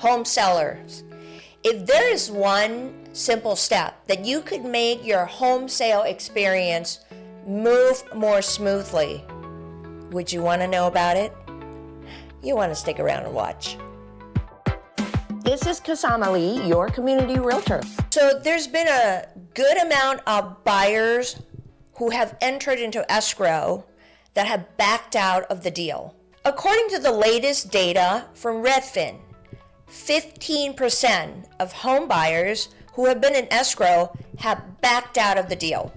home sellers, if there is one simple step that you could make your home sale experience move more smoothly, would you want to know about it? You want to stick around and watch. This is Kasama Lee, your community realtor. So there's been a good amount of buyers who have entered into escrow that have backed out of the deal. According to the latest data from Redfin, 15% of home buyers who have been in escrow have backed out of the deal.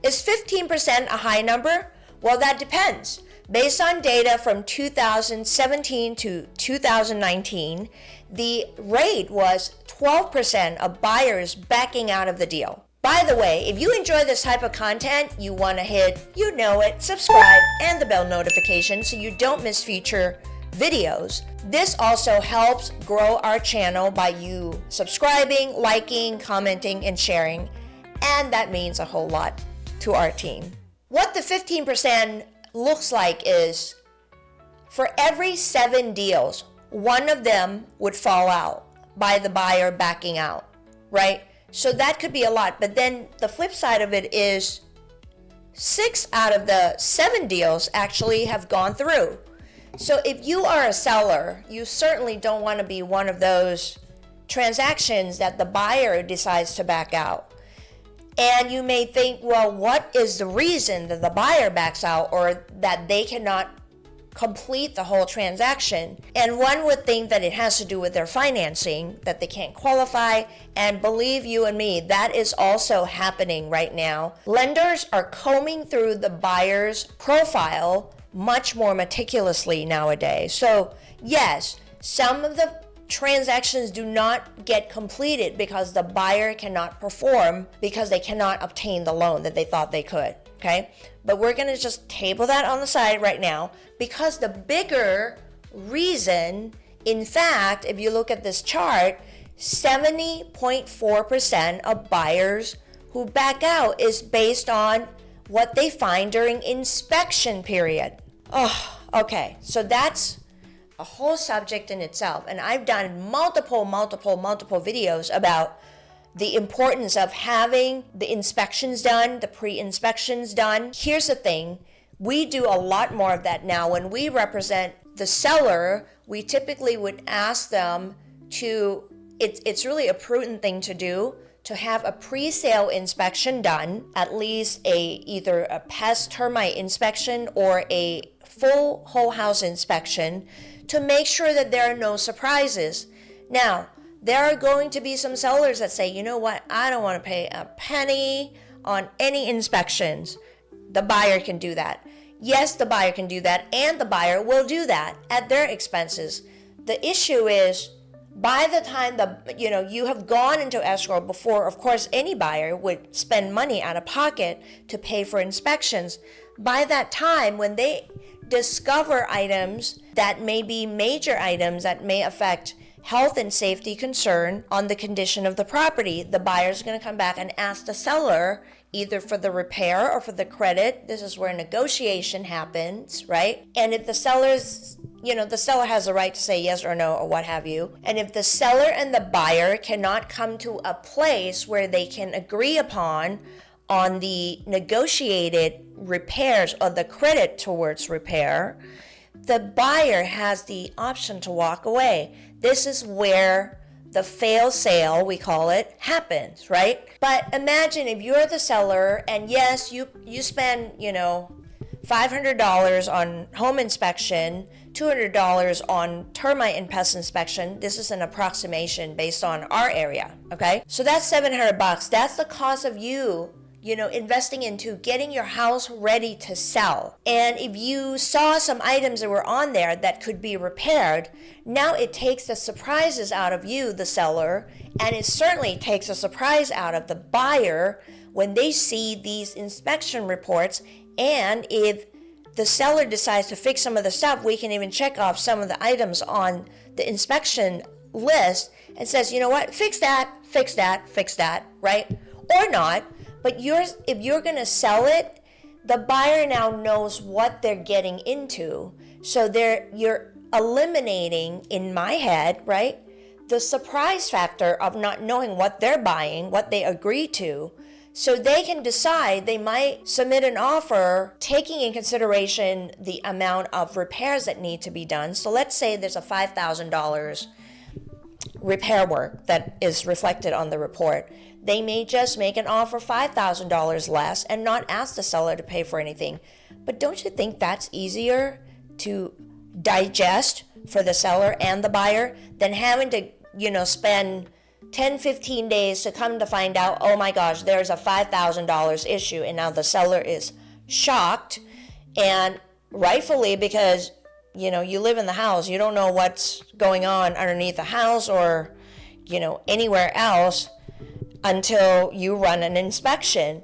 Is 15% a high number? Well, that depends. Based on data from 2017 to 2019, the rate was 12% of buyers backing out of the deal. By the way, if you enjoy this type of content, you want to hit, you know it, subscribe, and the bell notification so you don't miss future videos. This also helps grow our channel by you subscribing, liking, commenting, and sharing, and that means a whole lot to our team. What the 15% looks like is, for every 7 deals, one of them would fall out by the buyer backing out, right? So that could be a lot, but then the flip side of it is 6 out of the 7 deals actually have gone through. So if you are a seller, you certainly don't want to be one of those transactions that the buyer decides to back out. And you may think, well, what is the reason that the buyer backs out or that they cannot complete the whole transaction? And one would think that it has to do with their financing, that they can't qualify. And believe you and me, that is also happening right now. Lenders are combing through the buyer's profile much more meticulously nowadays. So yes, some of the transactions do not get completed because the buyer cannot perform because they cannot obtain the loan that they thought they could, okay? But we're gonna just table that on the side right now because the bigger reason, in fact, if you look at this chart, 70.4% of buyers who back out is based on what they find during inspection period. Oh, okay, so that's a whole subject in itself. And I've done multiple videos about the importance of having the inspections done, the pre-inspections done. Here's the thing, we do a lot more of that now. When we represent the seller, we typically would ask them to, it's really a prudent thing to do, to have a pre-sale inspection done, at least either a pest termite inspection or a full whole house inspection, to make sure that there are no surprises. Now, there are going to be some sellers that say, you know what, I don't want to pay a penny on any inspections. The buyer can do that. Yes, the buyer can do that, and the buyer will do that at their expenses. The issue is, by the time you have gone into escrow before, of course, any buyer would spend money out of pocket to pay for inspections. By that time, when they discover items that may be major items that may affect health and safety concern on the condition of the property, the buyer is going to come back and ask the seller either for the repair or for the credit. This is where negotiation happens, right? And if the the seller has a right to say yes or no or what have you. And if the seller and the buyer cannot come to a place where they can agree upon on the negotiated repairs or the credit towards repair, the buyer has the option to walk away. This is where the fail sale, we call it, happens, right? But imagine if you're the seller and yes, you spend, $500 on home inspection, $200 on termite and pest inspection. This is an approximation based on our area, okay? So that's $700. That's the cost of you investing into getting your house ready to sell. And if you saw some items that were on there that could be repaired, now it takes the surprises out of you, the seller, and it certainly takes a surprise out of the buyer when they see these inspection reports. And if the seller decides to fix some of the stuff, we can even check off some of the items on the inspection list and says, you know what, fix that, right? Or not. But if you're going to sell it, the buyer now knows what they're getting into. So you're eliminating, in my head, right, the surprise factor of not knowing what they're buying, what they agree to, so they can decide. They might submit an offer taking in consideration the amount of repairs that need to be done. So let's say there's a $5,000 repair work that is reflected on the report. They may just make an offer $5,000 less and not ask the seller to pay for anything. But don't you think that's easier to digest for the seller and the buyer than having to, spend 10, 15 days to come to find out, oh my gosh, there's a $5,000 issue, and now the seller is shocked, and rightfully, because you live in the house, you don't know what's going on underneath the house or anywhere else until you run an inspection.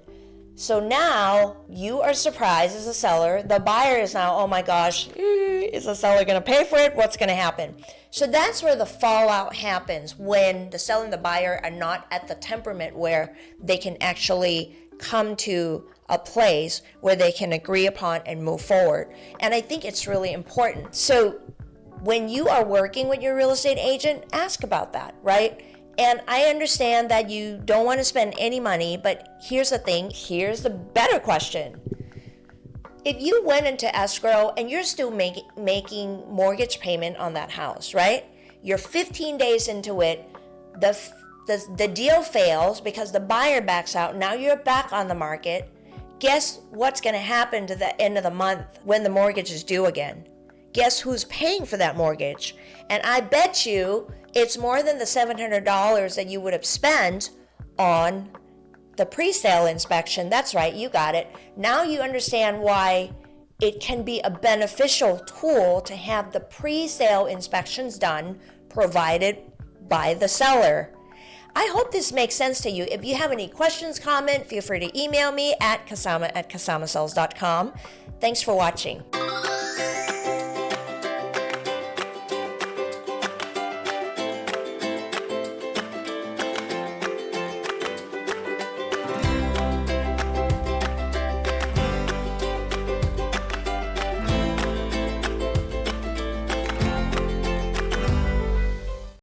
So now you are surprised as a seller. The buyer is now, oh my gosh, is the seller going to pay for it? What's going to happen? So that's where the fallout happens, when the seller and the buyer are not at the temperament where they can actually come to a place where they can agree upon and move forward. And I think it's really important. So when you are working with your real estate agent, ask about that, right? And I understand that you don't want to spend any money, but here's the thing, here's the better question. If you went into escrow and you're still making mortgage payment on that house, right? You're 15 days into it, the deal fails because the buyer backs out, now you're back on the market. Guess what's going to happen to the end of the month when the mortgage is due again? Guess who's paying for that mortgage? And I bet you it's more than the $700 that you would have spent on the pre-sale inspection. That's right, you got it. Now you understand why it can be a beneficial tool to have the pre-sale inspections done, provided by the seller. I hope this makes sense to you. If you have any questions, comment, feel free to email me at kasama@kasamasells.com. Thanks for watching.